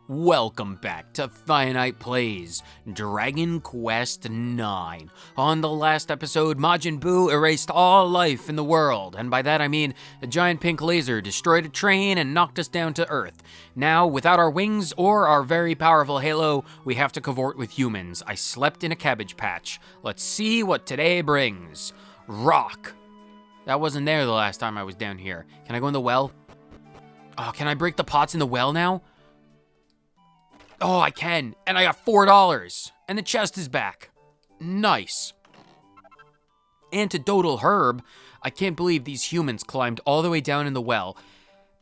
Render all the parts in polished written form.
Welcome back to Finite Plays Dragon Quest IX. On the last episode, Majin Buu erased all life in the world, and by that I mean a giant pink laser destroyed a train and knocked us down to Earth. Now, without our wings or our very powerful halo, we have to cavort with humans. I slept in a cabbage patch. Let's see what today brings. Rock. That wasn't there the last time I was down here. Can I go in the well? Oh, can I break the pots in the well now? Oh, I can, and I got $4, and the chest is back. Nice. Antidotal herb. I can't believe these humans climbed all the way down in the well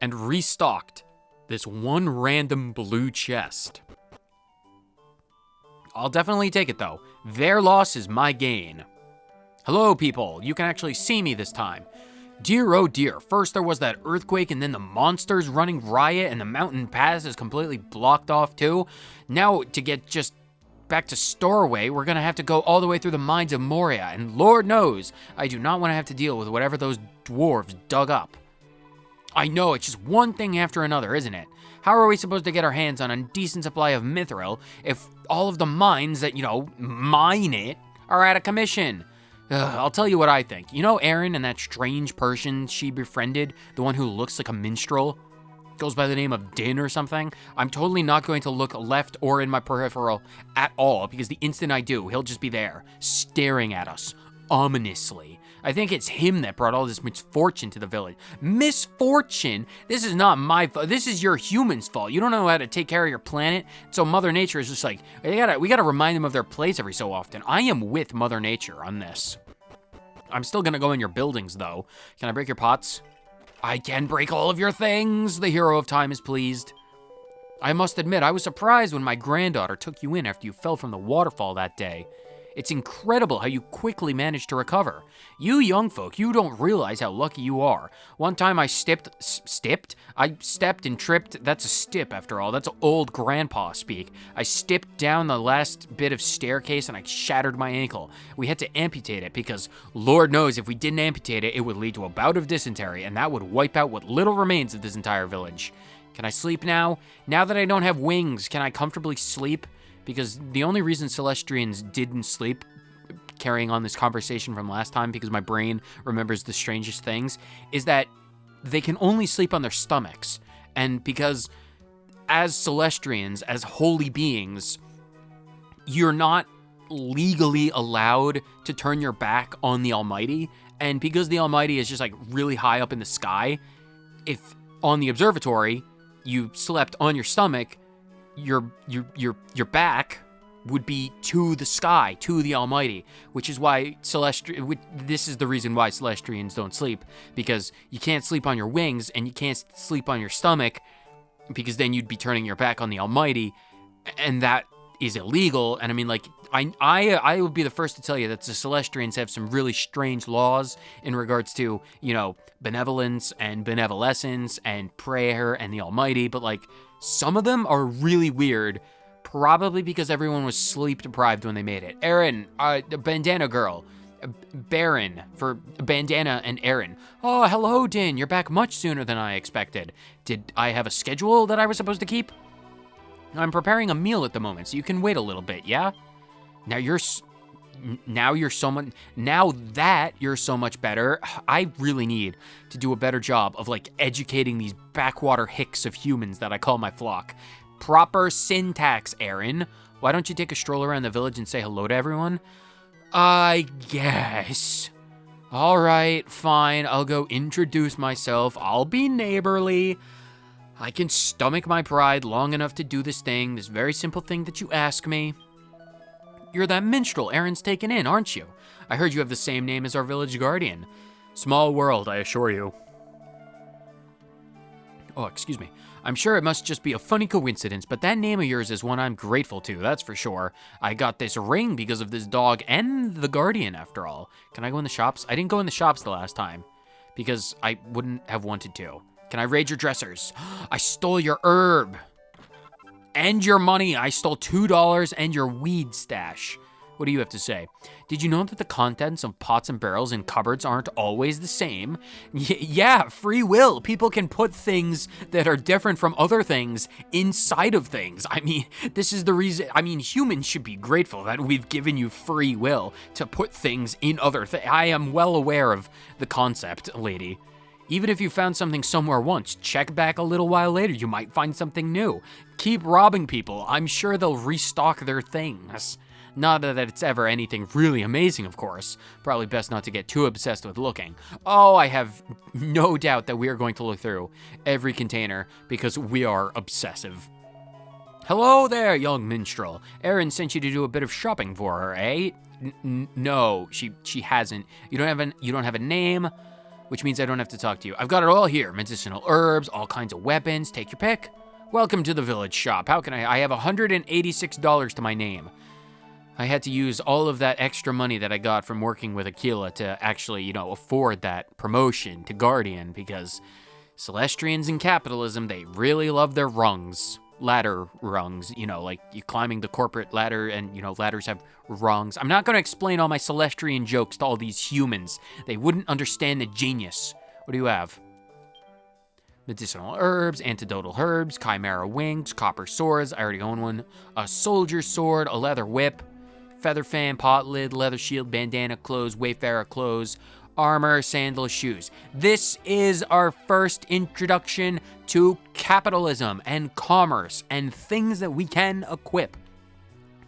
and restocked this one random blue chest. I'll definitely take it though. Their loss is my gain. Hello, people. You can actually see me this time. Dear, oh dear, first there was that earthquake and then the monsters running riot and the mountain pass is completely blocked off too. Now to get just back to Storway, we're gonna have to go all the way through the mines of Moria, and Lord knows, I do not want to have to deal with whatever those dwarves dug up. I know, it's just one thing after another, isn't it? How are we supposed to get our hands on a decent supply of mithril if all of the mines that, mine it are out of commission? I'll tell you what I think. You know Erin and that strange person she befriended? The one who looks like a minstrel? Goes by the name of Dynne or something? I'm totally not going to look left or in my peripheral at all, because the instant I do, he'll just be there, staring at us, ominously. I think it's him that brought all this misfortune to the village. Misfortune? This is not my fault. This is your humans' fault. You don't know how to take care of your planet. So Mother Nature is just like, we gotta remind them of their place every so often. I am with Mother Nature on this. I'm still gonna go in your buildings though. Can I break your pots? I can break all of your things. The hero of time is pleased. I must admit, I was surprised when my granddaughter took you in after you fell from the waterfall that day. It's incredible how you quickly managed to recover. You young folk, you don't realize how lucky you are. One time I stepped and tripped. That's a stip after all. That's old grandpa speak. I stepped down the last bit of staircase and I shattered my ankle. We had to amputate it because Lord knows if we didn't amputate it, it would lead to a bout of dysentery, and that would wipe out what little remains of this entire village. Can I sleep now? Now that I don't have wings, can I comfortably sleep? Because the only reason Celestrians didn't sleep, carrying on this conversation from last time, because my brain remembers the strangest things, is that they can only sleep on their stomachs. And because as Celestrians, as holy beings, you're not legally allowed to turn your back on the Almighty. And because the Almighty is just like really high up in the sky, if on the observatory you slept on your stomach, your back would be to the sky, to the Almighty, which is why this is the reason why Celestrians don't sleep, because you can't sleep on your wings and you can't sleep on your stomach, because then you'd be turning your back on the Almighty, and that is illegal. And I mean, like, I would be the first to tell you that the Celestrians have some really strange laws in regards to, benevolence and benevolescence and prayer and the Almighty, but like, some of them are really weird, probably because everyone was sleep deprived when they made it. Erin, bandana girl. Baron for bandana and Erin. Oh, hello, Dynne. You're back much sooner than I expected. Did I have a schedule that I was supposed to keep? I'm preparing a meal at the moment, so you can wait a little bit, yeah? Now that you're so much better, I really need to do a better job of like educating these backwater hicks of humans that I call my flock. Proper syntax, Erin. Why don't you take a stroll around the village and say hello to everyone? I guess. All right, fine. I'll go introduce myself. I'll be neighborly. I can stomach my pride long enough to do this very simple thing that you ask me. You're that minstrel Erin's taken in, aren't you? I heard you have the same name as our village guardian. Small world, I assure you. Oh, excuse me. I'm sure it must just be a funny coincidence, but that name of yours is one I'm grateful to, that's for sure. I got this ring because of this dog and the guardian, after all. Can I go in the shops? I didn't go in the shops the last time, because I wouldn't have wanted to. Can I raid your dressers? I stole your herb. And your money. I stole $2 and your weed stash. What do you have to say? Did you know that the contents of pots and barrels in cupboards aren't always the same? Yeah, free will. People can put things that are different from other things inside of things. I mean, this is the reason. I mean, humans should be grateful that we've given you free will to put things in other things. I am well aware of the concept, lady. Even if you found something somewhere once, check back a little while later. You might find something new. Keep robbing people. I'm sure they'll restock their things. Not that it's ever anything really amazing, of course. Probably best not to get too obsessed with looking. Oh, I have no doubt that we are going to look through every container because we are obsessive. Hello there, young minstrel. Erin sent you to do a bit of shopping for her, eh? No, she hasn't. You don't have a name, which means I don't have to talk to you. I've got it all here. Medicinal herbs, all kinds of weapons. Take your pick. Welcome to the village shop. How can I have $186 to my name. I had to use all of that extra money that I got from working with Aquila to actually, afford that promotion to Guardian, because Celestrians in capitalism, they really love their rungs. Ladder rungs, like you climbing the corporate ladder and, ladders have rungs. I'm not going to explain all my Celestrian jokes to all these humans. They wouldn't understand the genius. What do you have? Medicinal herbs, antidotal herbs, chimera wings, copper swords. I already own one. A soldier sword, a leather whip. Feather fan, pot lid, leather shield, bandana clothes, wayfarer clothes, armor, sandals, shoes. This is our first introduction to capitalism and commerce and things that we can equip.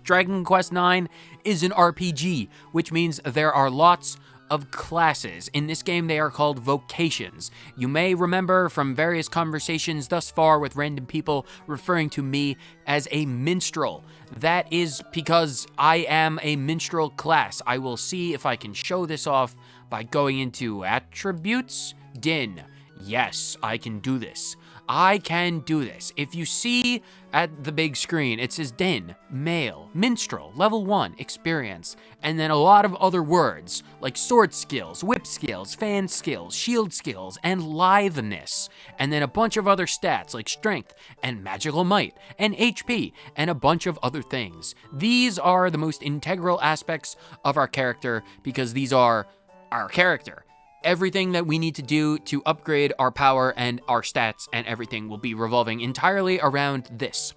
Dragon Quest IX is an RPG, which means there are lots of classes. In this game, they are called vocations. You may remember from various conversations thus far with random people referring to me as a minstrel. That is because I am a minstrel class. I will see if I can show this off by going into attributes. Dynne. Yes, I can do this. I can do this. If you see at the big screen, it says Dynne, male, minstrel, level 1, experience, and then a lot of other words like sword skills, whip skills, fan skills, shield skills, and litheness, and then a bunch of other stats like strength and magical might and HP and a bunch of other things. These are the most integral aspects of our character because these are our character. Everything that we need to do to upgrade our power and our stats and everything will be revolving entirely around this.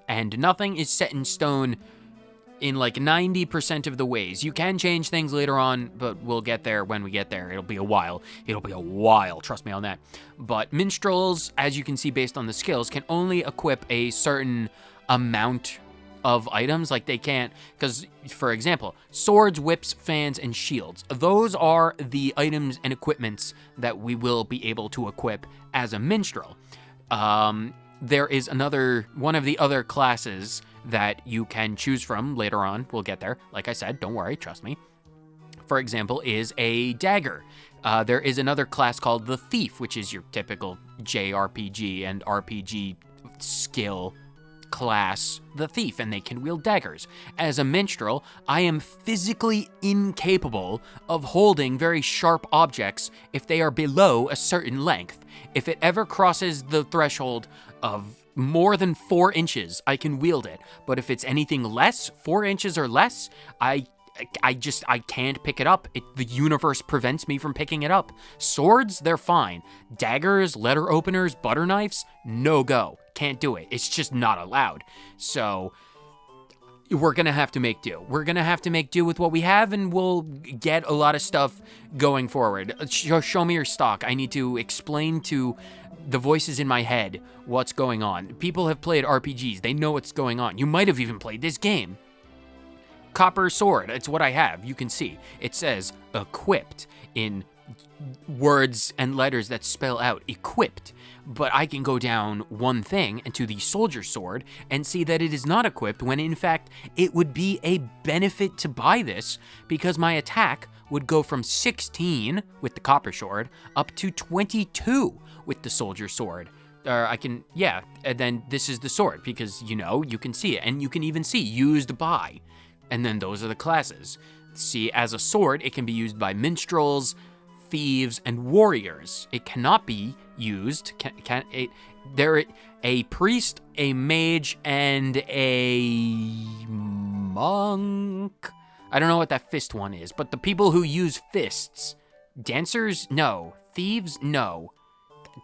And nothing is set in stone in like 90% of the ways. You can change things later on, but we'll get there when we get there. It'll be a while. Trust me on that. But minstrels, as you can see based on the skills, can only equip a certain amount of items. Like they can't, because for example, swords, whips, fans, and shields, those are the items and equipments that we will be able to equip as a minstrel. There is one of the other classes that you can choose from later on. We'll get there. Like I said, don't worry, trust me. For example, is a dagger. There is another class called the thief, which is your typical JRPG and RPG skill class, the thief, and they can wield daggers. As a minstrel, I am physically incapable of holding very sharp objects if they are below a certain length. If it ever crosses the threshold of more than 4 inches, I can wield it. But if it's anything less, 4 inches or less, I can't pick it up. The universe prevents me from picking it up. Swords, they're fine. Daggers, letter openers, butter knives, no go. Can't do it. It's just not allowed. So we're gonna have to make do. We're gonna have to make do with what we have, and we'll get a lot of stuff going forward. Show me your stock. I need to explain to the voices in my head what's going on. People have played RPGs. They know what's going on. You might have even played this game. Copper sword, it's what I have. You can see. It says equipped in words and letters that spell out equipped. But I can go down one thing into the soldier sword and see that it is not equipped, when in fact it would be a benefit to buy this because my attack would go from 16 with the copper sword up to 22 with the soldier sword. And then this is the sword because, you can see it, and you can even see used by. And then those are the classes. See, as a sword, it can be used by minstrels, thieves, and warriors. It cannot be used. A priest, a mage, and a monk. I don't know what that fist one is, but the people who use fists. Dancers? No. Thieves? No.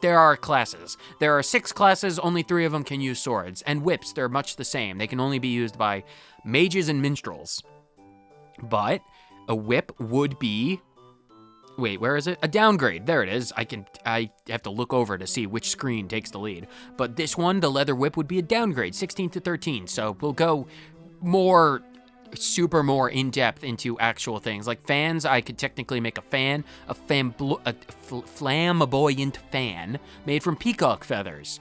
There are classes. There are 6 classes, only 3 of them can use swords. And whips, they're much the same. They can only be used by mages and minstrels. But a whip would be... Wait, where is it? A downgrade. There it is. I have to look over to see which screen takes the lead. But this one, the leather whip, would be a downgrade, 16 to 13. So we'll go more in-depth into actual things. Like fans, I could technically make a flamboyant fan made from peacock feathers.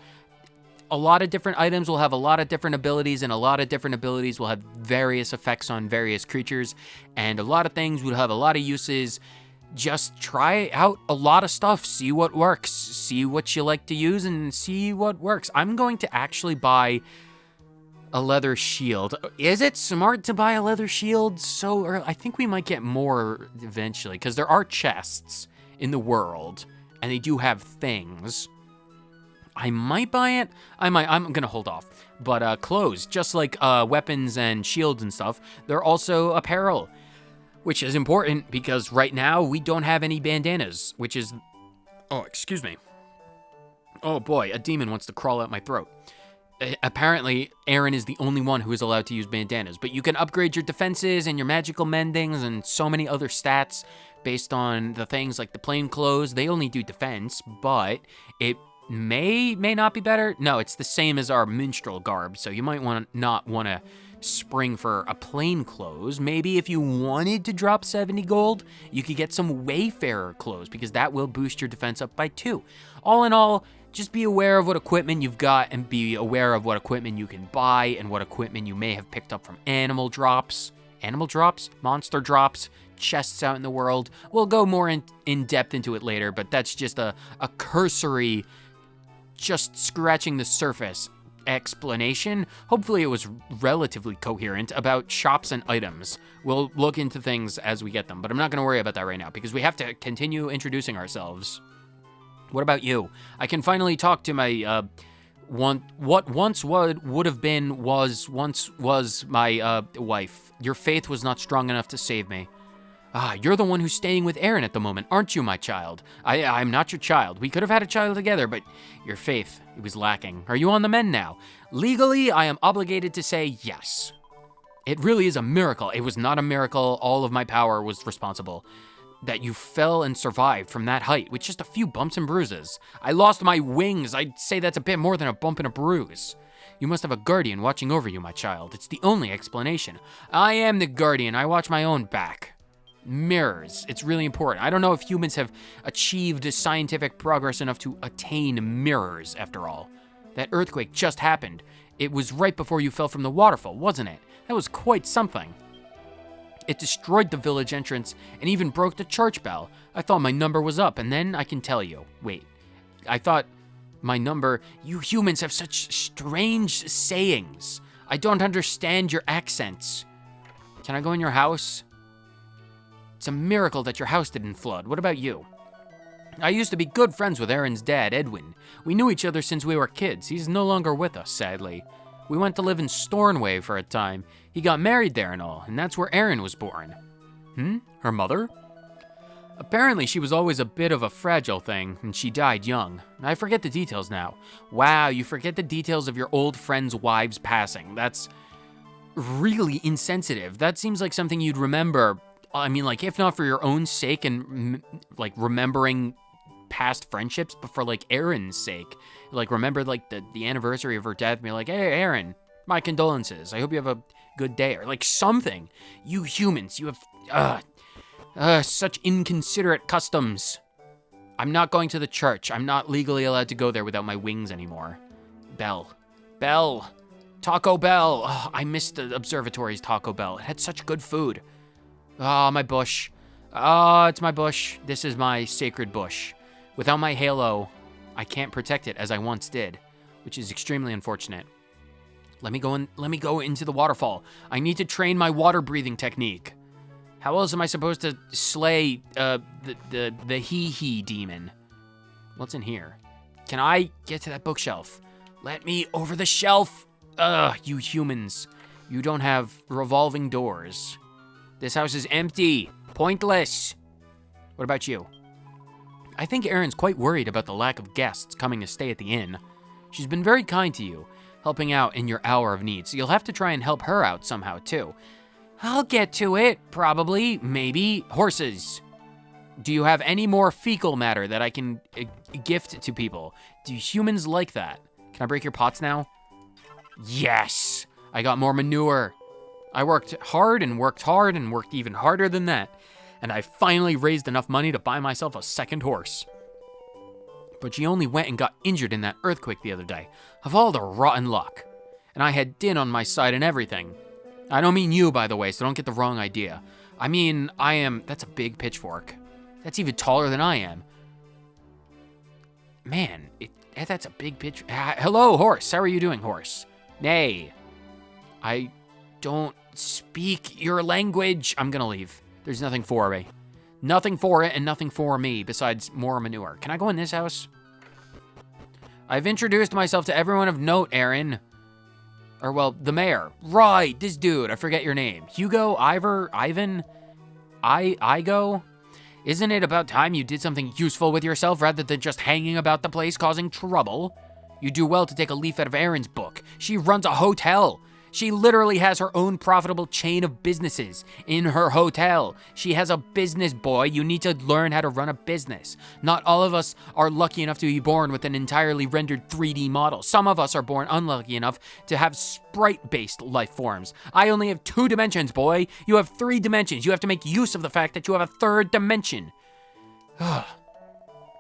A lot of different items will have a lot of different abilities, and a lot of different abilities will have various effects on various creatures, and a lot of things will have a lot of uses. Just try out a lot of stuff, see what works, see what you like to use, and see what works. I'm going to actually buy a leather shield. Is it smart to buy a leather shield so early? I think we might get more eventually, because there are chests in the world, and they do have things. I might buy it. I'm gonna hold off. But clothes, just like weapons and shields and stuff, they're also apparel, which is important because right now we don't have any bandanas, which is... Oh, excuse me. Oh boy, a demon wants to crawl out my throat. Apparently, Aaron is the only one who is allowed to use bandanas, but you can upgrade your defenses and your magical mendings and so many other stats based on the things like the plain clothes. They only do defense, but it may not be better. No, it's the same as our minstrel garb, so you might not want to spring for a plain clothes. Maybe if you wanted to drop 70 gold, you could get some wayfarer clothes because that will boost your defense up by 2. All in all, just be aware of what equipment you've got and be aware of what equipment you can buy and what equipment you may have picked up from animal drops, monster drops, chests out in the world. We'll go more in depth into it later, but that's just a cursory, just scratching the surface explanation. Hopefully it was relatively coherent about shops and items. We'll look into things as we get them, but I'm not going to worry about that right now because we have to continue introducing ourselves. What about you? I can finally talk to my what once would have been was my wife. Your faith was not strong enough to save me. You're the one who's staying with Aaron at the moment, aren't you, my child? I'm not your child. We could have had a child together, but your faith, it was lacking. Are you on the mend now? Legally, I am obligated to say yes. It really is a miracle. It was not a miracle. All of my power was responsible. That you fell and survived from that height with just a few bumps and bruises. I lost my wings. I'd say that's a bit more than a bump and a bruise. You must have a guardian watching over you, my child. It's the only explanation. I am the guardian. I watch my own back. Mirrors. It's really important. I don't know if humans have achieved scientific progress enough to attain mirrors, after all. That earthquake just happened. It was right before you fell from the waterfall, wasn't it? That was quite something. It destroyed the village entrance and even broke the church bell. I thought my number was up, and then I can tell you. Wait, I thought my number... You humans have such strange sayings. I don't understand your accents. Can I go in your house? It's a miracle that your house didn't flood. What about you? I used to be good friends with Aaron's dad, Edwin. We knew each other since we were kids. He's no longer with us, sadly. We went to live in Stornway for a time. He got married there and all, and that's where Aaron was born. Her mother? Apparently she was always a bit of a fragile thing, and she died young. I forget the details now. Wow, you forget the details of your old friends' wives passing. That's really insensitive. That seems like something you'd remember. I mean, like, if not for your own sake and, like, remembering past friendships, but for, like, Aaron's sake. Like, remember, like, the anniversary of her death, and be like, hey, Aaron, my condolences. I hope you have a good day, or, like, something. You humans, you have, such inconsiderate customs. I'm not going to the church. I'm not legally allowed to go there without my wings anymore. Bell. Taco Bell. Oh, I missed the observatory's Taco Bell. It had such good food. Oh, my bush. Oh, it's my bush. This is my sacred bush. Without my halo, I can't protect it as I once did, which is extremely unfortunate. Let me go into the waterfall. I need to train my water breathing technique. How else am I supposed to slay the hee demon? What's in here? Can I get to that bookshelf? Let me over the shelf. You humans. You don't have revolving doors. This house is empty. Pointless. What about you? I think Erin's quite worried about the lack of guests coming to stay at the inn. She's been very kind to you, helping out in your hour of need, so you'll have to try and help her out somehow, too. I'll get to it, probably, maybe. Horses. Do you have any more fecal matter that I can gift to people? Do humans like that? Can I break your pots now? Yes! I got more manure. I worked hard and worked even harder than that. And I finally raised enough money to buy myself a second horse. But she only went and got injured in that earthquake the other day. Of all the rotten luck. And I had Dynne on my side and everything. I don't mean you, by the way, so don't get the wrong idea. I mean, that's a big pitchfork. That's even taller than I am. Man, that's a big pitch. Hello, horse. How are you doing, horse? Nay. I don't speak your language. I'm gonna leave. There's nothing for me. Nothing for it and nothing for me besides more manure. Can I go in this house? I've introduced myself to everyone of note, Erin. Or, well, the mayor. Right, this dude. I forget your name. Hugo? Ivan? Igo? Isn't it about time you did something useful with yourself rather than just hanging about the place causing trouble? You do well to take a leaf out of Erin's book. She runs a hotel. She literally has her own profitable chain of businesses in her hotel. She has a business, boy. You need to learn how to run a business. Not all of us are lucky enough to be born with an entirely rendered 3D model. Some of us are born unlucky enough to have sprite-based life forms. I only have 2 dimensions, boy. You have 3 dimensions. You have to make use of the fact that you have a 3rd dimension.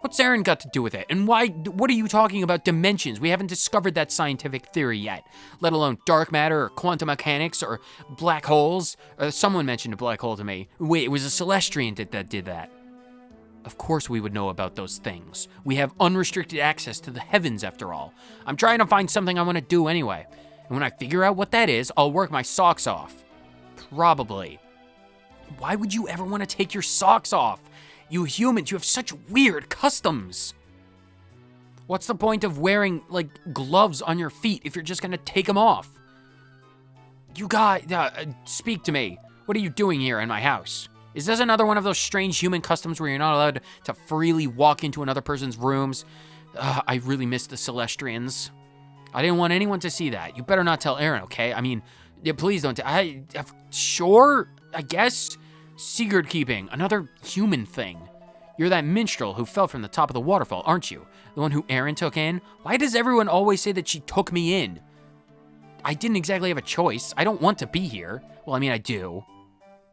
What's Erin got to do with it? And what are you talking about dimensions? We haven't discovered that scientific theory yet, let alone dark matter or quantum mechanics or black holes. Someone mentioned a black hole to me. Wait, it was a Celestrian that did that. Of course we would know about those things. We have unrestricted access to the heavens after all. I'm trying to find something I want to do anyway. And when I figure out what that is, I'll work my socks off. Probably. Why would you ever want to take your socks off? You humans, you have such weird customs. What's the point of wearing, like, gloves on your feet if you're just gonna take them off? You guys, speak to me. What are you doing here in my house? Is this another one of those strange human customs where you're not allowed to freely walk into another person's rooms? I really miss the Celestrians. I didn't want anyone to see that. You better not tell Erin, okay? I mean, yeah, please don't. Sure, I guess. Secret keeping, another human thing. You're that minstrel who fell from the top of the waterfall, aren't you? The one who Erin took in? Why does everyone always say that she took me in? I didn't exactly have a choice. I don't want to be here. Well, I mean, I do.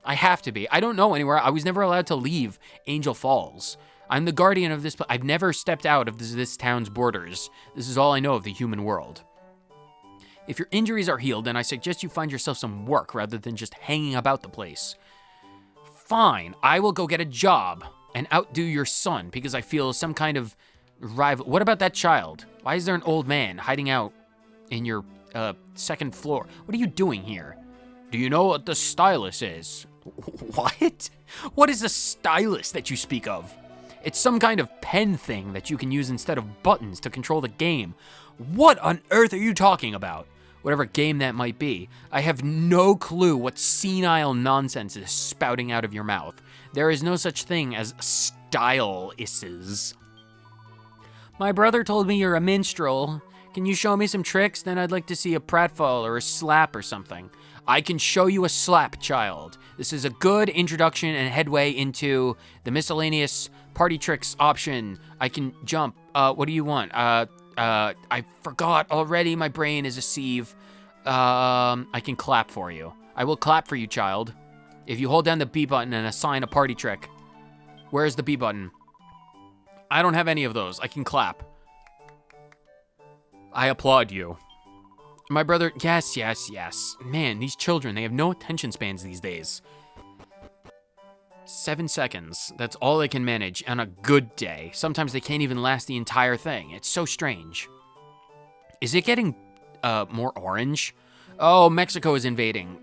I have to be. I don't know anywhere. I was never allowed to leave Angel Falls. I'm the guardian of this place. I've never stepped out of this town's borders. This is all I know of the human world. If your injuries are healed, then I suggest you find yourself some work rather than just hanging about the place. Fine, I will go get a job and outdo your son because I feel some kind of rival. What about that child? Why is there an old man hiding out in your second floor? What are you doing here? Do you know what the stylus is? What? What is a stylus that you speak of? It's some kind of pen thing that you can use instead of buttons to control the game. What on earth are you talking about? Whatever game that might be. I have no clue what senile nonsense is spouting out of your mouth. There is no such thing as styluses. My brother told me you're a minstrel. Can you show me some tricks? Then I'd like to see a pratfall or a slap or something. I can show you a slap, child. This is a good introduction and headway into the miscellaneous party tricks option. I can jump. What do you want? I forgot already. My brain is a sieve. I can clap for you. I will clap for you, child. If you hold down the B button and assign a party trick. Where's the B button? I don't have any of those. I can clap. I applaud you. My brother, yes. Man, these children, they have no attention spans these days. 7 seconds. That's all they can manage on a good day. Sometimes they can't even last the entire thing. It's so strange. Is it getting more orange? Oh, Mexico is invading.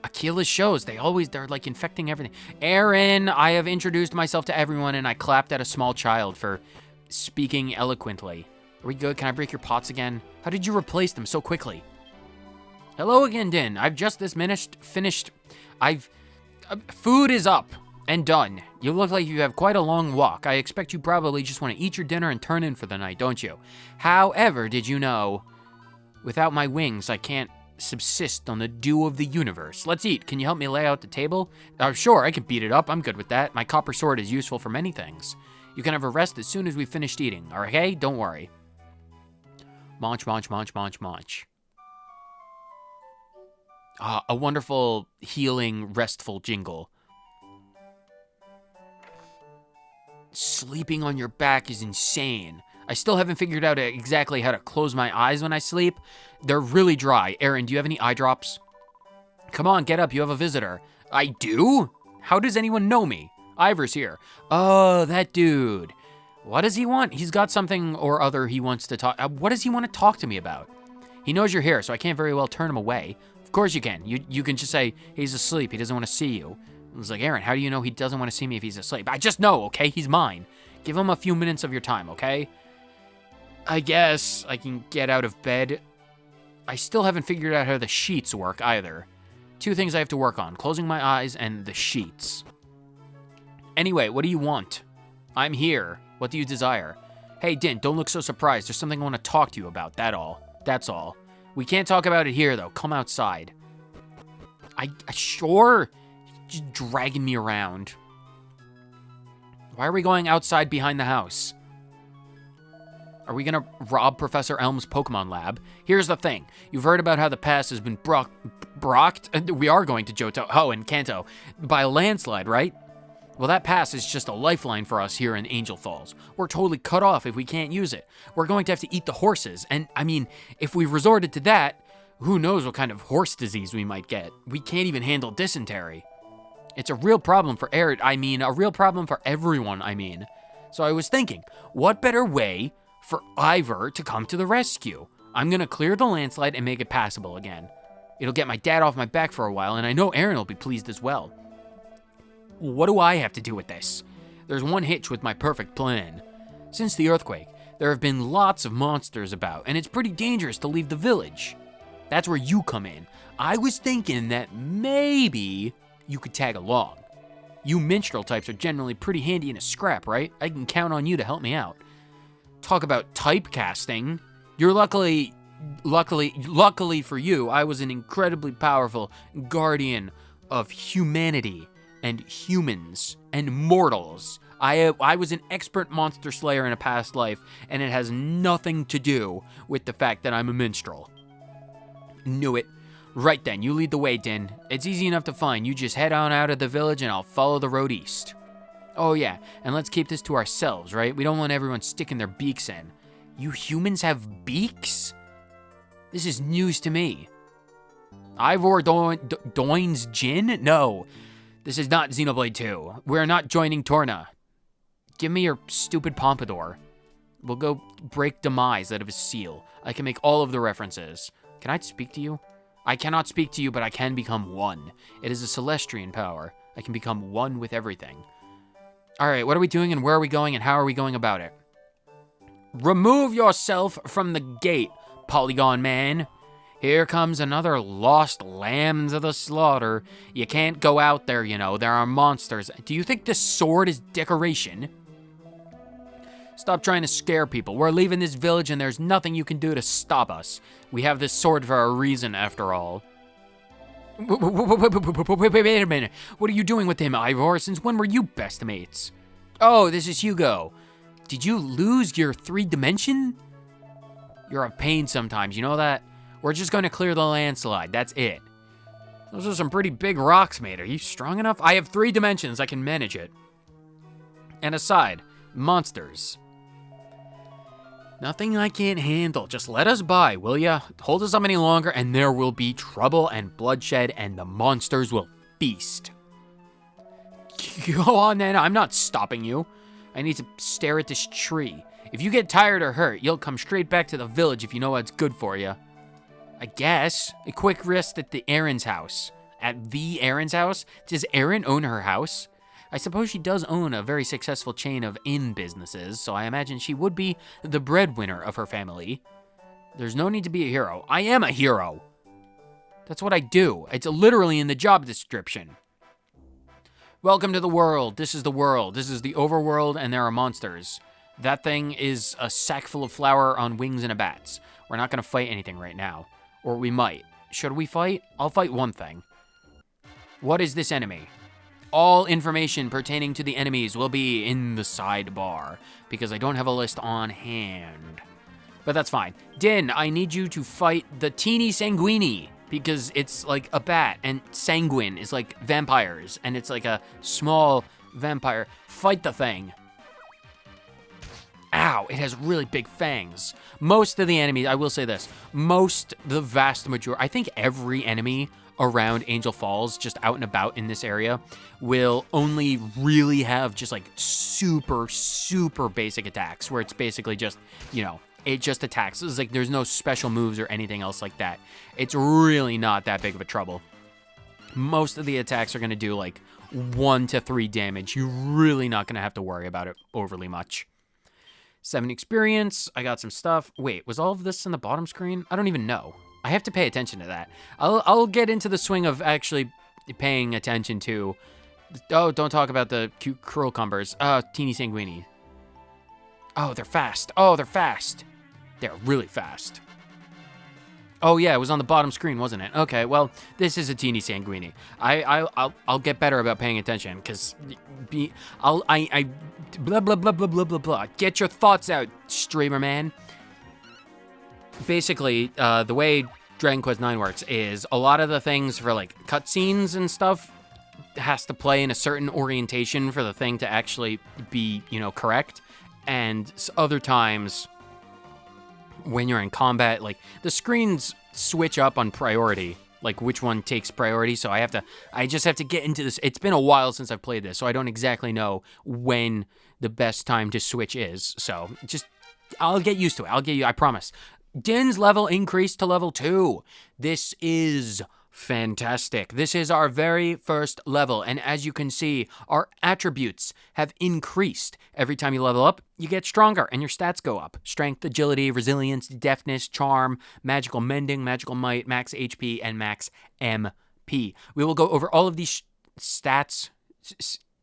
Aquila's shows, they're like infecting everything. Erin, I have introduced myself to everyone and I clapped at a small child for speaking eloquently. Are we good? Can I break your pots again? How did you replace them so quickly? Hello again, Dynne. I've just finished. Food is up and done. You look like you have quite a long walk. I expect you probably just want to eat your dinner and turn in for the night, don't you? However, did you know, without my wings, I can't subsist on the dew of the universe. Let's eat. Can you help me lay out the table? Sure, I can beat it up. I'm good with that. My copper sword is useful for many things. You can have a rest as soon as we've finished eating, okay? Don't worry. Munch, munch, munch, munch, munch. A wonderful, healing, restful jingle. Sleeping on your back is insane. I still haven't figured out exactly how to close my eyes when I sleep. They're really dry. Aaron, do you have any eye drops? Come on, get up. You have a visitor. I do? How does anyone know me? Ivor's here. Oh, that dude. What does he want? He's got something or other he wants to talk. What does he want to talk to me about? He knows you're here, so I can't very well turn him away. Of course you can. You can just say, he's asleep. He doesn't want to see you. I was like, Aaron, how do you know he doesn't want to see me if he's asleep? I just know, okay? He's mine. Give him a few minutes of your time, okay? I guess I can get out of bed. I still haven't figured out how the sheets work either. Two things I have to work on, closing my eyes and the sheets. Anyway, what do you want? I'm here. What do you desire? Hey, Dynne, don't look so surprised. There's something I want to talk to you about, that's all. We can't talk about it here, though. Come outside. Sure? Just dragging me around. Why are we going outside behind the house? Are we gonna rob Professor Elm's Pokemon lab? Here's the thing. You've heard about how the pass has been brocked? We are going to Johto, and Kanto, by a landslide, right? Well, that pass is just a lifeline for us here in Angel Falls. We're totally cut off if we can't use it. We're going to have to eat the horses, and, I mean, if we resorted to that, who knows what kind of horse disease we might get. We can't even handle dysentery. It's a real problem for a real problem for everyone, So I was thinking, what better way for Ivor to come to the rescue? I'm gonna clear the landslide and make it passable again. It'll get my dad off my back for a while, and I know Aaron will be pleased as well. What do I have to do with this? There's one hitch with my perfect plan. Since the earthquake, there have been lots of monsters about, and it's pretty dangerous to leave the village. That's where you come in. I was thinking that maybe you could tag along. You minstrel types are generally pretty handy in a scrap, right? I can count on you to help me out. Talk about typecasting. You're luckily for you, I was an incredibly powerful guardian of humanity and humans and mortals. I was an expert monster slayer in a past life, and it has nothing to do with the fact that I'm a minstrel. Knew it. Right then, you lead the way, Dynne. It's easy enough to find. You just head on out of the village and I'll follow the road east. Oh yeah, and let's keep this to ourselves, right? We don't want everyone sticking their beaks in. You humans have beaks? This is news to me. Ivor Doyne's Gin? No, this is not Xenoblade 2. We're not joining Torna. Give me your stupid pompadour. We'll go break Demise out of his seal. I can make all of the references. Can I speak to you? I cannot speak to you, but I can become one. It is a Celestrian power. I can become one with everything. Alright, what are we doing and where are we going and how are we going about it? Remove yourself from the gate, Polygon Man. Here comes another lost lamb to the slaughter. You can't go out there, you know. There are monsters. Do you think this sword is decoration? Stop trying to scare people. We're leaving this village and there's nothing you can do to stop us. We have this sword for a reason, after all. Wait a minute. What are you doing with him, Ivor? Since when were you best mates? Oh, this is Hugo. Did you lose your 3-dimension? You're a pain sometimes, you know that? We're just going to clear the landslide. That's it. Those are some pretty big rocks, mate. Are you strong enough? I have 3 dimensions. I can manage it. And aside, monsters. Nothing I can't handle. Just let us by, will ya? Hold us up any longer and there will be trouble and bloodshed and the monsters will feast. Go on then, I'm not stopping you. I need to stare at this tree. If you get tired or hurt, you'll come straight back to the village if you know what's good for you. I guess. A quick rest at the Aaron's house. At the Aaron's house? Does Aaron own her house? I suppose she does own a very successful chain of inn businesses, so I imagine she would be the breadwinner of her family. There's no need to be a hero. I am a hero! That's what I do. It's literally in the job description. Welcome to the world. This is the world. This is the overworld, and there are monsters. That thing is a sack full of flour on wings and a bats. We're not going to fight anything right now. Or we might. Should we fight? I'll fight one thing. What is this enemy? All information pertaining to the enemies will be in the sidebar, because I don't have a list on hand. But that's fine. Dynne, I need you to fight the teeny sanguini, because it's like a bat, and sanguine is like vampires, and it's like a small vampire. Fight the thing. Ow, it has really big fangs. Most of the enemies, I will say this, the vast majority, I think every enemy around Angel Falls, just out and about in this area, will only really have just like super, super basic attacks, where it's basically just, you know, it just attacks. It's like there's no special moves or anything else like that. It's really not that big of a trouble. Most of the attacks are going to do like 1 to 3 damage. You're really not going to have to worry about it overly much. 7 experience. I got some stuff. Wait, was all of this in the bottom screen? I don't even know. I have to pay attention to that. I'll get into the swing of actually paying attention to... Oh, don't talk about the cute curl cumbers. Teeny sanguini. Oh, they're fast. Oh, they're fast. They're really fast. Oh yeah, it was on the bottom screen, wasn't it? Okay, well, this is a teeny sanguini. I'll get better about paying attention, because blah blah blah blah blah blah blah. Get your thoughts out, streamer man. Basically, the way Dragon Quest IX works is a lot of the things for like cutscenes and stuff has to play in a certain orientation for the thing to actually be, you know, correct. And other times when you're in combat, like the screens switch up on priority, like which one takes priority. So I just have to get into this. It's been a while since I've played this, so I don't exactly know when the best time to switch is. So just, I'll get used to it. I promise. Dynne's level increased to level 2. This is fantastic. This is our very first level, and as you can see, our attributes have increased. Every time you level up, you get stronger, and your stats go up. Strength, agility, resilience, deftness, charm, magical mending, magical might, max HP, and max MP. We will go over all of these stats,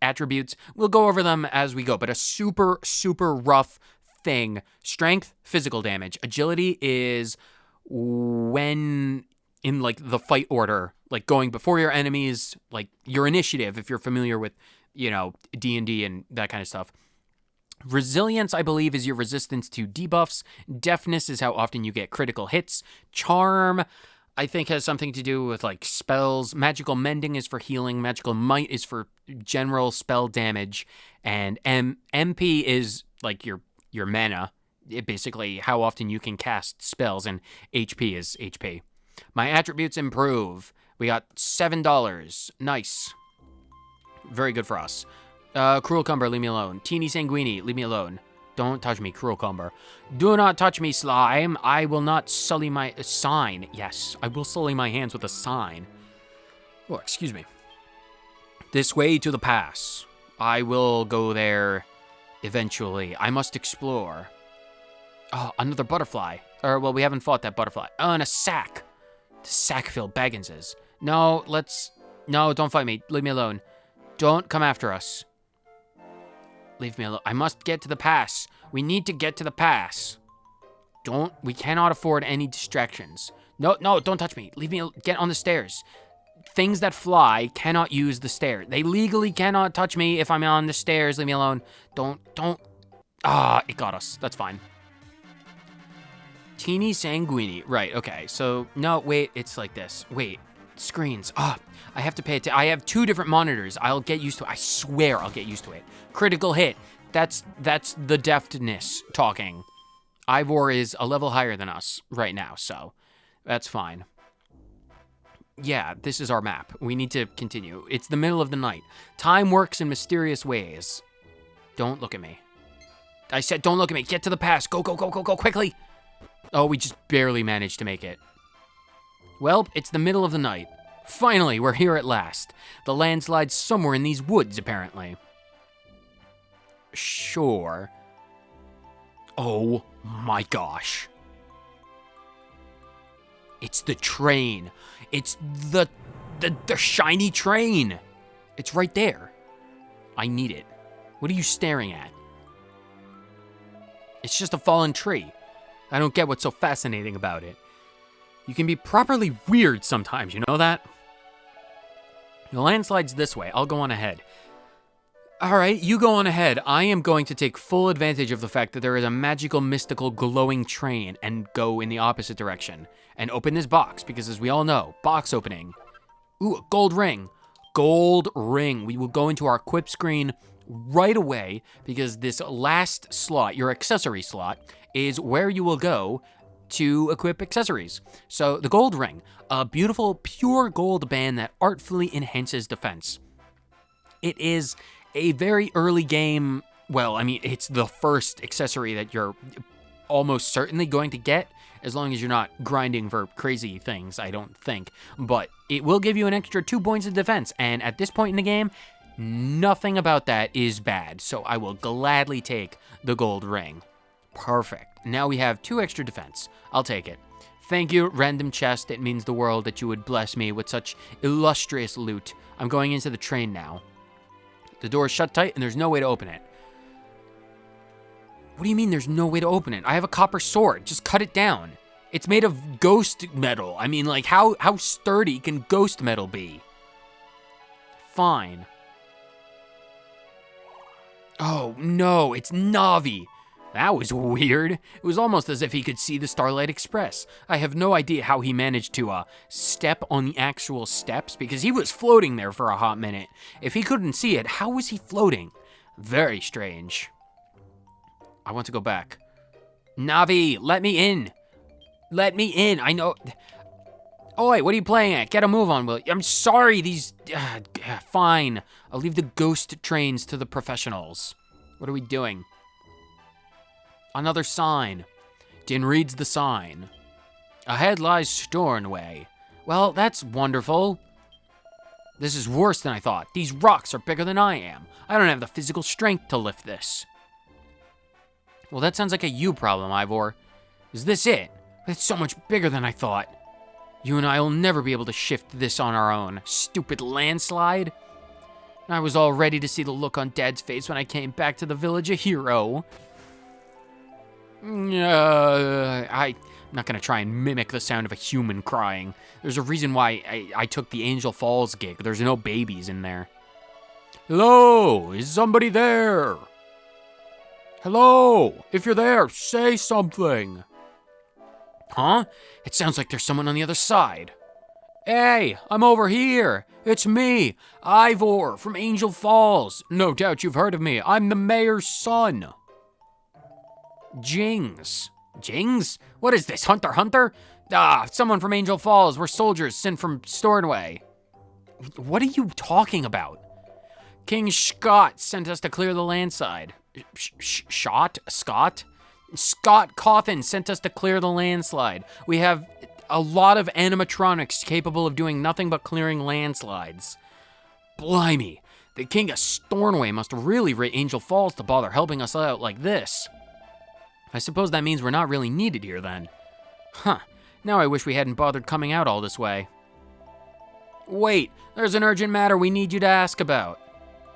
attributes. We'll go over them as we go, but a super, super rough thing. Strength, physical damage. Agility is when in like the fight order, like going before your enemies, like your initiative, if you're familiar with, you know, D&D and that kind of stuff. Resilience, I believe, is your resistance to debuffs. Deafness is how often you get critical hits. Charm, I think, has something to do with like spells. Magical mending is for healing. Magical might is for general spell damage. And MP is like your mana. Basically how often you can cast spells, and HP is HP. My attributes improve. We got $7. Nice. Very good for us. Cruel Cumber, leave me alone. Teeny Sanguini, leave me alone. Don't touch me, Cruel Cumber. Do not touch me, slime. I will not sully my sign. Yes, I will sully my hands with a sign. Oh, excuse me. This way to the pass. I will go there eventually. I must explore. Oh, another butterfly. Or, well, we haven't fought that butterfly. Oh, and a sack. The sack-filled Bagginses. No, no, don't fight me. Leave me alone. Don't come after us. Leave me alone. I must get to the pass. We need to get to the pass. We cannot afford any distractions. No, don't touch me. Leave me, get on the stairs. Things that fly cannot use the stairs. They legally cannot touch me if I'm on the stairs. Leave me alone. Don't. It got us. That's fine. Teeny Sanguini. Right, okay. So, no, wait, it's like this. Wait, screens. I have to pay attention. I have 2 different monitors. I'll get used to it. I swear I'll get used to it. Critical hit. That's the deftness talking. Ivor is a level higher than us right now, so that's fine. Yeah, this is our map. We need to continue. It's the middle of the night. Time works in mysterious ways. Don't look at me. I said don't look at me. Get to the pass. Go, quickly. Oh, we just barely managed to make it. Well, it's the middle of the night. Finally, we're here at last. The landslide's somewhere in these woods, apparently. Sure. Oh my gosh. It's the train. It's the shiny train. It's right there. I need it. What are you staring at? It's just a fallen tree. I don't get what's so fascinating about it. You can be properly weird sometimes, you know that? The landslide's this way. I'll go on ahead. All right, you go on ahead. I am going to take full advantage of the fact that there is a magical, mystical, glowing train and go in the opposite direction and open this box because, as we all know, box opening. Ooh, a gold ring. Gold ring. We will go into our equip screen right away because this last slot, your accessory slot, is where you will go to equip accessories. So the gold ring, a beautiful, pure gold band that artfully enhances defense. It is a very early game, well, I mean, it's the first accessory that you're almost certainly going to get, as long as you're not grinding for crazy things, I don't think. But it will give you an extra 2 points of defense, and at this point in the game, nothing about that is bad, so I will gladly take the gold ring. Perfect. Now we have 2 extra defense. I'll take it. Thank you, random chest. It means the world that you would bless me with such illustrious loot. I'm going into the train now. The door is shut tight and there's no way to open it. What do you mean there's no way to open it? I have a copper sword. Just cut it down. It's made of ghost metal. I mean, like, how sturdy can ghost metal be? Fine. Oh, no, it's Navi. That was weird. It was almost as if he could see the Starlight Express. I have no idea how he managed to step on the actual steps, because he was floating there for a hot minute. If he couldn't see it, how was he floating? Very strange. I want to go back. Navi, let me in. Let me in. I know. Oi, what are you playing at? Get a move on, will you? I'm sorry, these... fine. I'll leave the ghost trains to the professionals. What are we doing? Another sign. Dynne reads the sign. Ahead lies Stornway. Well, that's wonderful. This is worse than I thought. These rocks are bigger than I am. I don't have the physical strength to lift this. Well, that sounds like a you problem, Ivor. Is this it? It's so much bigger than I thought. You and I will never be able to shift this on our own. Stupid landslide. I was all ready to see the look on Dad's face when I came back to the village a hero. I'm not going to try and mimic the sound of a human crying. There's a reason why I took the Angel Falls gig. There's no babies in there. Hello? Is somebody there? Hello? If you're there, say something. Huh? It sounds like there's someone on the other side. Hey, I'm over here. It's me, Ivor from Angel Falls. No doubt you've heard of me. I'm the mayor's son. Jings. Jings? What is this, Hunter Hunter? Someone from Angel Falls. We're soldiers sent from Stornway. What are you talking about? King Scott sent us to clear the landside. Scott? Scott Cawthon sent us to clear the landslide. We have a lot of animatronics capable of doing nothing but clearing landslides. Blimey, the King of Stornway must really rate Angel Falls to bother helping us out like this. I suppose that means we're not really needed here then. Huh, now I wish we hadn't bothered coming out all this way. Wait, there's an urgent matter we need you to ask about.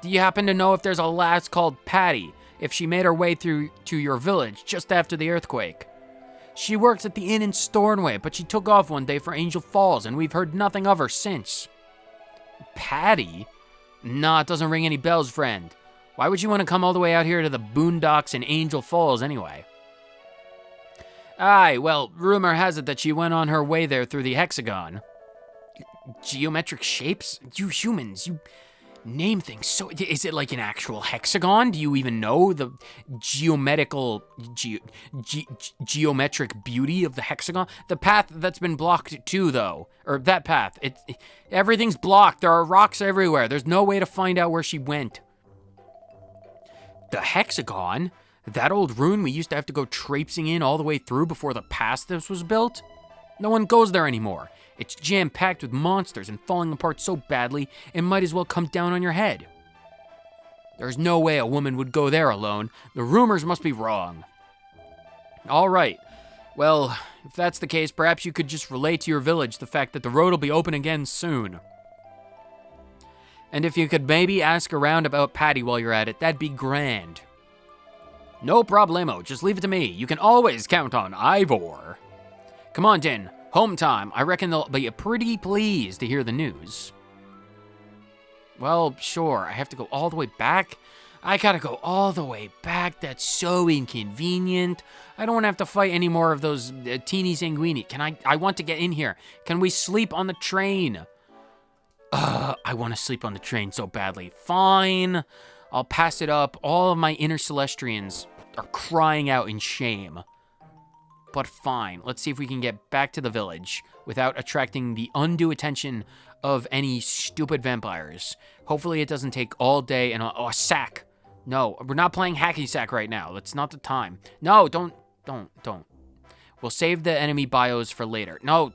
Do you happen to know if there's a lass called Patty, if she made her way through to your village just after the earthquake? She works at the inn in Stornway, but she took off one day for Angel Falls, and we've heard nothing of her since. Patty? Nah, it doesn't ring any bells, friend. Why would you want to come all the way out here to the boondocks in Angel Falls anyway? Aye, well, rumor has it that she went on her way there through the hexagon. Geometric shapes? You humans, you name things so... Is it like an actual hexagon? Do you even know the geometric beauty of the hexagon? The path that's been blocked too, though. Or that path. Everything's blocked. There are rocks everywhere. There's no way to find out where she went. The hexagon? That old ruin we used to have to go traipsing in all the way through before the pass this was built? No one goes there anymore. It's jam-packed with monsters and falling apart so badly, it might as well come down on your head. There's no way a woman would go there alone. The rumors must be wrong. All right. Well, if that's the case, perhaps you could just relay to your village the fact that the road will be open again soon. And if you could maybe ask around about Patty while you're at it, that'd be grand. No problemo, just leave it to me. You can always count on Ivor. Come on, Dynne, home time. I reckon they'll be pretty pleased to hear the news. Well, sure, I have to go all the way back? I gotta go all the way back. That's so inconvenient. I don't want to have to fight any more of those teeny sanguini. I want to get in here. Can we sleep on the train? I want to sleep on the train so badly. Fine. I'll pass it up. All of my inner Celestrians are crying out in shame. But fine. Let's see if we can get back to the village without attracting the undue attention of any stupid vampires. Hopefully it doesn't take all day and a sack. No, we're not playing hacky sack right now. That's not the time. No, don't. We'll save the enemy bios for later. No,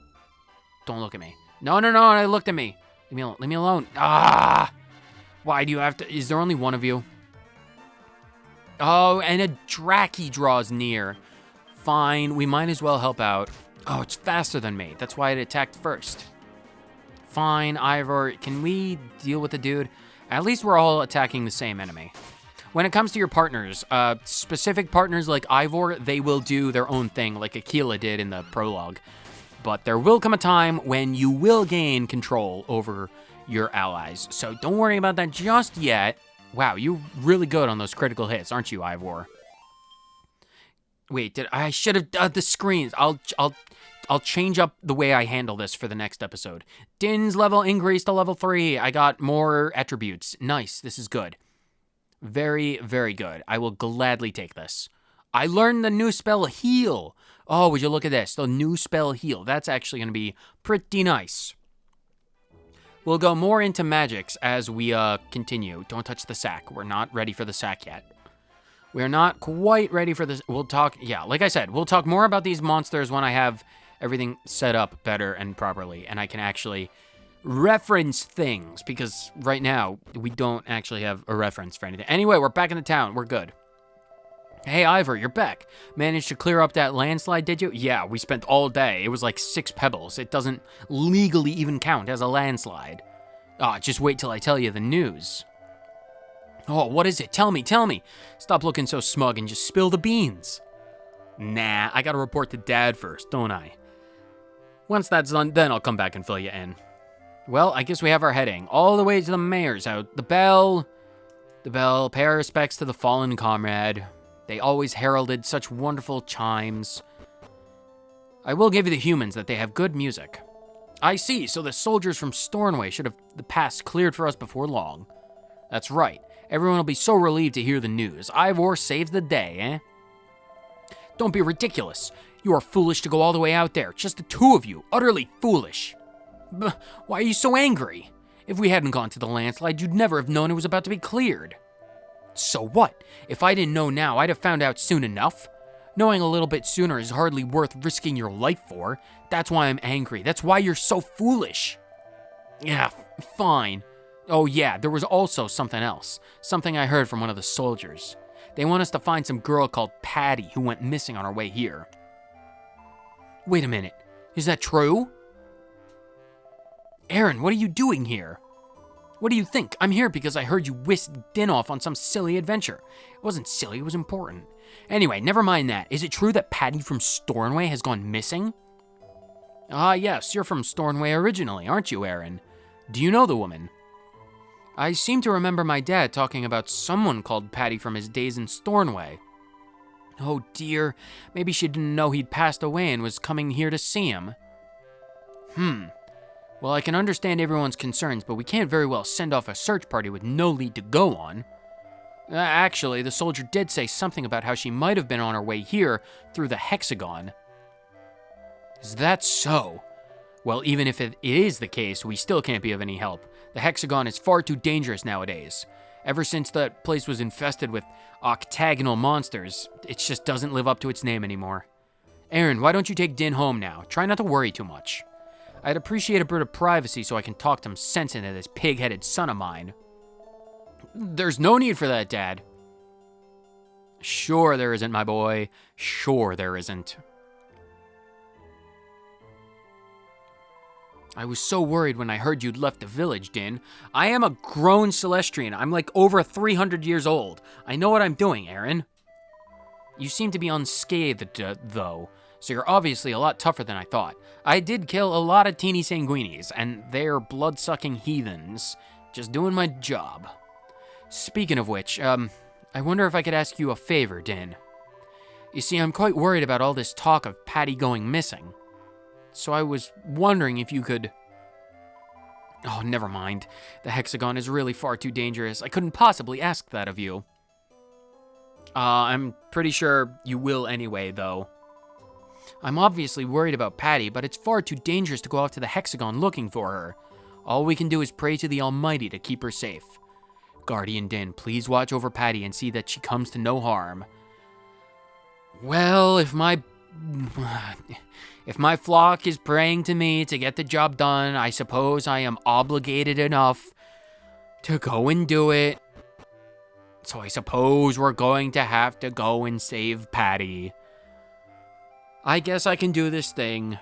don't look at me. No, I looked at me. Leave me alone. Ah! Why do you have to? Is there only one of you? Oh, and a Draki draws near. Fine, we might as well help out. Oh, it's faster than me. That's why it attacked first. Fine, Ivor, can we deal with the dude? At least we're all attacking the same enemy. When it comes to your partners, specific partners like Ivor, they will do their own thing like Aquila did in the prologue. But there will come a time when you will gain control over your allies. So don't worry about that just yet. Wow, you're really good on those critical hits, aren't you, Ivor? Wait, I should have done the screens. I'll change up the way I handle this for the next episode. Dynne's level increased to level 3. I got more attributes. Nice, this is good. Very, very good. I will gladly take this. I learned the new spell Heal. Oh, would you look at this? The new spell Heal. That's actually going to be pretty nice. We'll go more into magics as we continue. Don't touch the sack. We're not ready for the sack yet. We're not quite ready for this. We'll talk, yeah, like I said, we'll talk more about these monsters when I have everything set up better and properly, and I can actually reference things, because right now, we don't actually have a reference for anything. Anyway, we're back in the town. We're good. Hey, Ivor, you're back. Managed to clear up that landslide, did you? Yeah, we spent all day. It was like 6 pebbles. It doesn't legally even count as a landslide. Ah, just wait till I tell you the news. Oh, what is it? Tell me. Stop looking so smug and just spill the beans. Nah, I gotta report to Dad first, don't I? Once that's done, then I'll come back and fill you in. Well, I guess we have our heading. All the way to the mayor's house. The bell, pay our respects to the fallen comrade. They always heralded such wonderful chimes. I will give you the humans that they have good music. I see, so the soldiers from Stornway should have the pass cleared for us before long. That's right. Everyone will be so relieved to hear the news. Ivor saves the day, eh? Don't be ridiculous. You are foolish to go all the way out there. Just the 2 of you. Utterly foolish. Why are you so angry? If we hadn't gone to the landslide, you'd never have known it was about to be cleared. So what? If I didn't know now, I'd have found out soon enough. Knowing a little bit sooner is hardly worth risking your life for. That's why I'm angry. That's why you're so foolish. Yeah, fine. Oh yeah, there was also something else. Something I heard from one of the soldiers. They want us to find some girl called Patty who went missing on our way here. Wait a minute. Is that true? Aaron, what are you doing here? What do you think? I'm here because I heard you whisk Dynne off on some silly adventure. It wasn't silly, it was important. Anyway, never mind that. Is it true that Patty from Stornway has gone missing? Ah, yes, you're from Stornway originally, aren't you, Aaron? Do you know the woman? I seem to remember my dad talking about someone called Patty from his days in Stornway. Oh dear, maybe she didn't know he'd passed away and was coming here to see him. Well, I can understand everyone's concerns, but we can't very well send off a search party with no lead to go on. Actually, the soldier did say something about how she might have been on her way here through the hexagon. Is that so? Well, even if it is the case, we still can't be of any help. The hexagon is far too dangerous nowadays. Ever since that place was infested with octagonal monsters, it just doesn't live up to its name anymore. Aaron, why don't you take Dynne home now? Try not to worry too much. I'd appreciate a bit of privacy so I can talk some sense into this pig-headed son of mine. There's no need for that, Dad. Sure there isn't, my boy. Sure there isn't. I was so worried when I heard you'd left the village, Dynne. I am a grown Celestrian. I'm like over 300 years old. I know what I'm doing, Aaron. You seem to be unscathed, though, so you're obviously a lot tougher than I thought. I did kill a lot of teeny sanguinies, and they're blood-sucking heathens. Just doing my job. Speaking of which, I wonder if I could ask you a favor, Dynne. You see, I'm quite worried about all this talk of Patty going missing. So I was wondering if you could... Oh, never mind. The hexagon is really far too dangerous. I couldn't possibly ask that of you. I'm pretty sure you will anyway, though. I'm obviously worried about Patty, but it's far too dangerous to go out to the hexagon looking for her. All we can do is pray to the Almighty to keep her safe. Guardian Dynne, please watch over Patty and see that she comes to no harm. Well, if my flock is praying to me to get the job done, I suppose I am obligated enough to go and do it. So I suppose we're going to have to go and save Patty. I guess I can do this thing,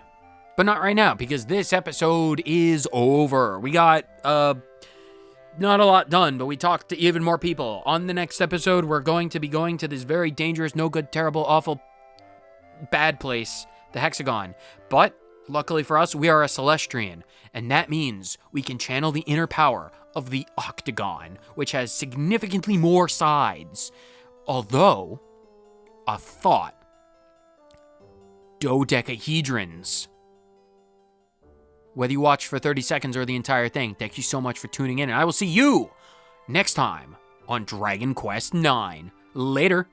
but not right now, because this episode is over. We got, not a lot done, but we talked to even more people. On the next episode, we're going to be going to this very dangerous, no good, terrible, awful, bad place, the hexagon. But, luckily for us, we are a Celestrian, and that means we can channel the inner power of the octagon, which has significantly more sides. Although, a thought. Dodecahedrons. Whether you watch for 30 seconds or the entire thing, thank you so much for tuning in, and I will see you next time on Dragon Quest IX. Later.